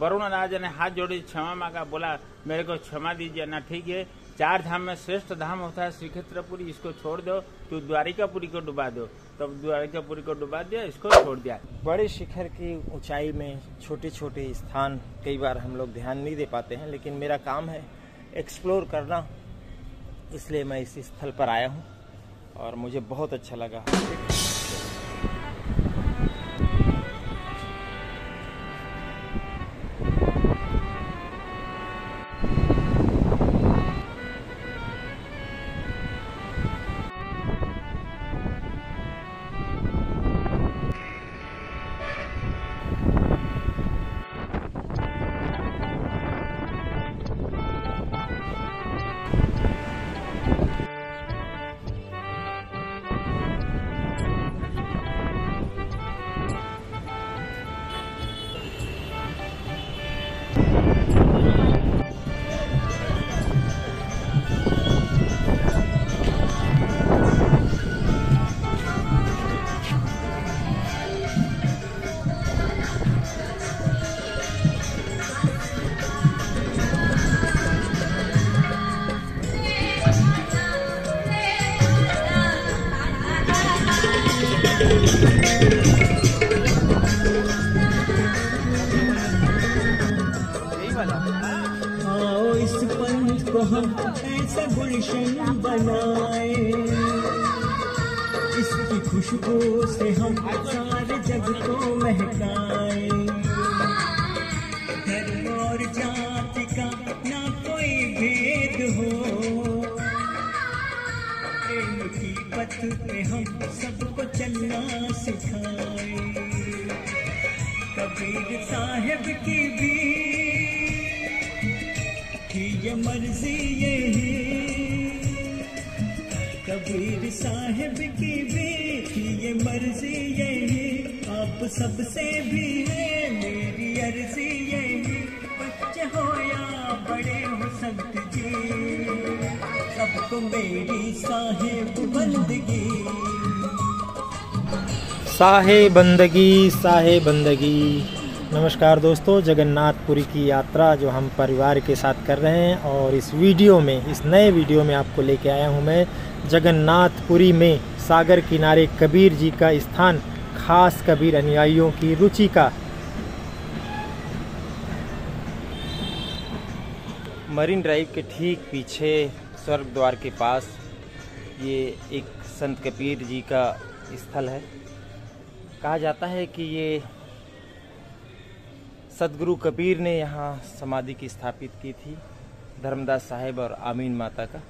वरुण राजा ने हाथ जोड़ी क्षमा मांगा, बोला मेरे को क्षमा दीजिए ना। ठीक है, 4 धाम में श्रेष्ठ धाम होता है श्रीक्षेत्रपुरी, इसको छोड़ दो, तो द्वारिकापुरी को डुबा दो। तब द्वारिकापुरी को डुबा दिया, इसको छोड़ दिया। बड़े शिखर की ऊंचाई में छोटे छोटे स्थान कई बार हम लोग ध्यान नहीं दे पाते हैं, लेकिन मेरा काम है एक्सप्लोर करना, इसलिए मैं इस स्थल पर आया हूँ और मुझे बहुत अच्छा लगा। आओ इस पंथ को हम ऐसा गुलशन बनाए, इसकी खुशबू से हम सारे जग को महकाए। धर्म और जाति का ना कोई भेद हो, प्रेम की पथ पे हम सबको चलना सिखाए। कबीर साहिब की भी ये मर्जी यही, कबीर साहिब की भी थी ये मर्जी यही। आप सबसे भी है मेरी अर्जी यही, बच्चे हो या बड़े हो संत जी, सबको मेरी साहिब बंदगी। साहिब बंदगी, साहिब बंदगी। नमस्कार दोस्तों, जगन्नाथपुरी की यात्रा जो हम परिवार के साथ कर रहे हैं, और इस वीडियो में, इस नए वीडियो में आपको लेके आया हूं मैं जगन्नाथपुरी में सागर किनारे कबीर जी का स्थान, खास कबीर अनुयायियों की रुचि का। मरीन ड्राइव के ठीक पीछे स्वर्ग द्वार के पास ये एक संत कबीर जी का स्थल है। कहा जाता है कि ये सदगुरु कबीर ने यहाँ समाधि की स्थापित की थी, धर्मदास साहिब और आमीन माता का।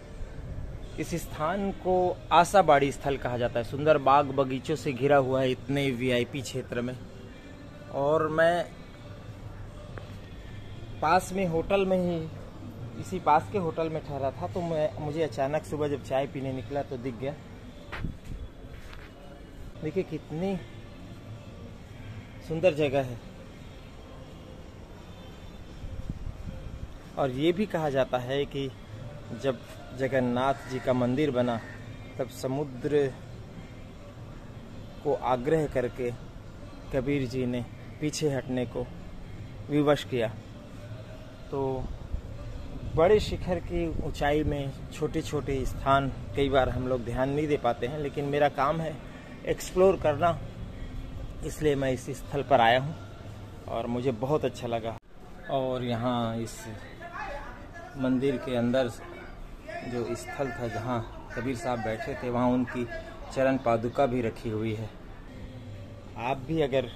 इस स्थान को आशाबाड़ी स्थल कहा जाता है। सुंदर बाग बगीचों से घिरा हुआ है इतने वीआईपी क्षेत्र में। और मैं पास में होटल में ही, इसी पास के होटल में ठहरा था, तो मुझे अचानक सुबह जब चाय पीने निकला तो दिख गया। देखिए कितनी सुंदर जगह है। और ये भी कहा जाता है कि जब जगन्नाथ जी का मंदिर बना तब समुद्र को आग्रह करके कबीर जी ने पीछे हटने को विवश किया। तो बड़े शिखर की ऊंचाई में छोटे छोटे स्थान कई बार हम लोग ध्यान नहीं दे पाते हैं, लेकिन मेरा काम है एक्सप्लोर करना, इसलिए मैं इस स्थल पर आया हूँ और मुझे बहुत अच्छा लगा। और यहाँ इस मंदिर के अंदर जो स्थल था जहाँ कबीर साहब बैठे थे, वहाँ उनकी चरण पादुका भी रखी हुई है। आप भी अगर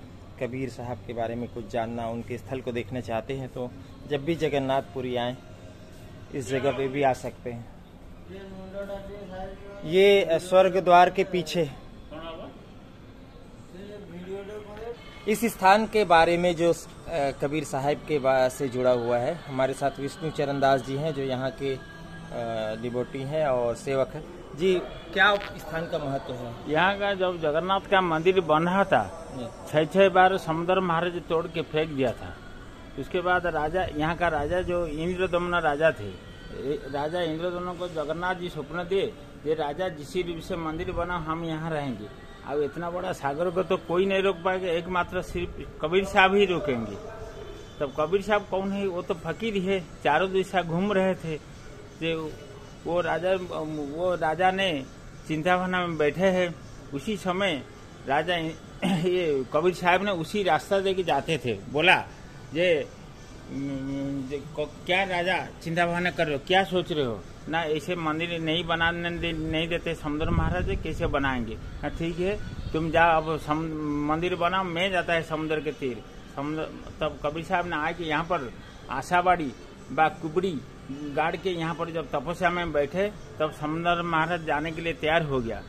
कबीर साहब के बारे में कुछ जानना, उनके स्थल को देखना चाहते हैं तो जब भी जगन्नाथपुरी आएँ इस जगह पे भी आ सकते हैं। ये स्वर्ग द्वार के पीछे इस स्थान के बारे में जो कबीर साहिब के से जुड़ा हुआ है, हमारे साथ विष्णु चरण दास जी हैं जो यहाँ के डिवोटी हैं और सेवक हैं। जी, क्या स्थान का महत्व है? यहाँ का जब जगन्नाथ का मंदिर बन रहा था, 6 बार समुद्र महाराज तोड़ के फेंक दिया था। उसके बाद राजा, यहाँ का राजा जो इंद्रदमन राजा थे, राजा इंद्रदमन को जगन्नाथ जी स्वप्न दिए, ये राजा जिस रूप से मंदिर बना हम यहाँ रहेंगे। अब इतना बड़ा सागर को तो कोई नहीं रोक पाएगा, एकमात्र सिर्फ कबीर साहब ही रोकेंगे। तब कबीर साहब कौन है, वो तो फकीर है, चारों दिशा घूम रहे थे। जो वो राजा ने चिंताभावना में बैठे हैं। उसी समय राजा ये कबीर साहब ने उसी रास्ता दे के जाते थे। बोला जे क्या राजा चिंताभावना कर रहे हो, क्या सोच रहे हो ना, ऐसे मंदिर नहीं बनाने नहीं देते समुद्र महाराज, कैसे बनाएंगे। हाँ ठीक है, तुम जाओ अब मंदिर बनाओ, मैं जाता है समुद्र के तीर। तब कबीर साहब ने आके यहाँ पर आशाबाड़ी बा कुबड़ी गाड़ के यहाँ पर जब तपस्या में बैठे, तब समुद्र महाराज जाने के लिए तैयार हो गया।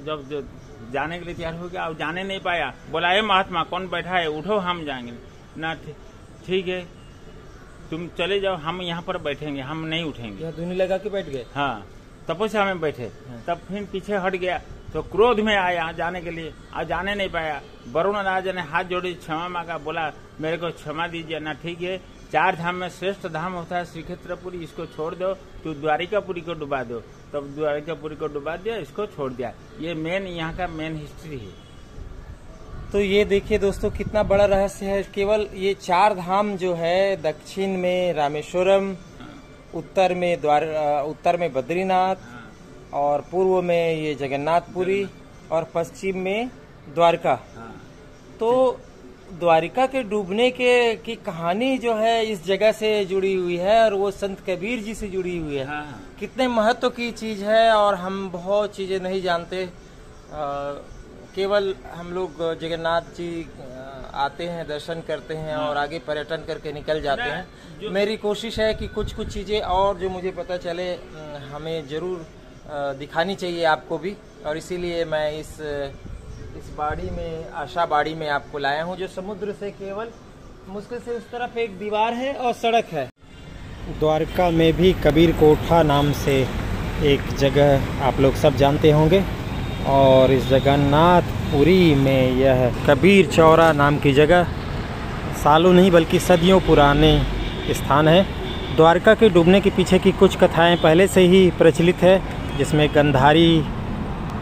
जब जाने के लिए तैयार हो गया, अब जाने नहीं पाया। बोला ए महात्मा कौन बैठा है, उठो हम जाएंगे ना। ठीक है तुम चले जाओ, हम यहाँ पर बैठेंगे, हम नहीं उठेंगे। यहाँ धुनी लगा के बैठ गए। हाँ तपस्या में बैठे। तब फिर पीछे हट गया तो क्रोध में आया जाने के लिए, आज जाने नहीं पाया। वरुण राजा ने हाथ जोड़ी क्षमा मांगा, बोला मेरे को क्षमा दीजिए ना। ठीक है, 4 धाम में श्रेष्ठ धाम होता है श्रीक्षेत्रपुरी, इसको छोड़ दो, तो द्वारिकापुरी को डुबा दो। तब द्वारिकापुरी को डुबा दिया, इसको छोड़ दिया। ये मेन यहाँ का मेन हिस्ट्री है। तो ये देखिए दोस्तों कितना बड़ा रहस्य है। केवल ये 4 धाम जो है, दक्षिण में रामेश्वरम, उत्तर में बद्रीनाथ, और पूर्व में ये जगन्नाथपुरी, और पश्चिम में द्वारका। तो द्वारिका के डूबने की कहानी जो है इस जगह से जुड़ी हुई है, और वो संत कबीर जी से जुड़ी हुई है। कितने महत्व की चीज है, और हम बहुत चीजें नहीं जानते। केवल हम लोग जगन्नाथ जी आते हैं, दर्शन करते हैं और आगे पर्यटन करके निकल जाते हैं। मेरी कोशिश है कि कुछ चीजें और जो मुझे पता चले हमें जरूर दिखानी चाहिए आपको भी, और इसीलिए मैं इस बाड़ी में, आशा बाड़ी में आपको लाया हूँ, जो समुद्र से केवल मुश्किल से उस तरफ एक दीवार है और सड़क है। द्वारका में भी कबीर कोठा नाम से एक जगह आप लोग सब जानते होंगे, और इस जगन्नाथपुरी में यह कबीर चौरा नाम की जगह सालों नहीं बल्कि सदियों पुराने स्थान है। द्वारका के डूबने के पीछे की कुछ कथाएं पहले से ही प्रचलित है, जिसमें गंधारी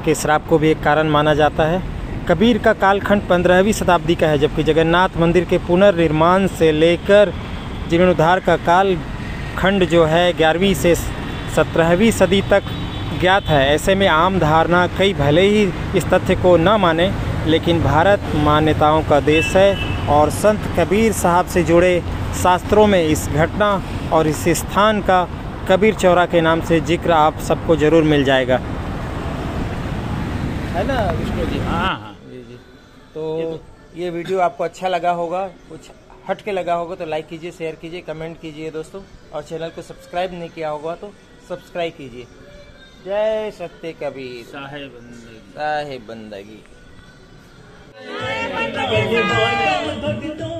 के श्राप को भी एक कारण माना जाता है। कबीर का कालखंड 15वीं शताब्दी का है, जबकि जगन्नाथ मंदिर के पुनर्निर्माण से लेकर जीर्णोद्धार का कालखंड जो है 11वीं से 17वीं सदी तक ज्ञात है। ऐसे में आम धारणा कई भले ही इस तथ्य को न माने, लेकिन भारत मान्यताओं का देश है, और संत कबीर साहब से जुड़े शास्त्रों में इस घटना और इस स्थान का कबीर चौरा के नाम से जिक्र आप सबको जरूर मिल जाएगा, है ना विष्णु जी? हाँ जी। तो ये वीडियो आपको अच्छा लगा होगा, कुछ हट के लगा होगा तो लाइक कीजिए, शेयर कीजिए, कमेंट कीजिए दोस्तों, और चैनल को सब्सक्राइब नहीं किया होगा तो सब्सक्राइब कीजिए। जय सत्य कबीर साहेब साहेब बंदगी। भक्तों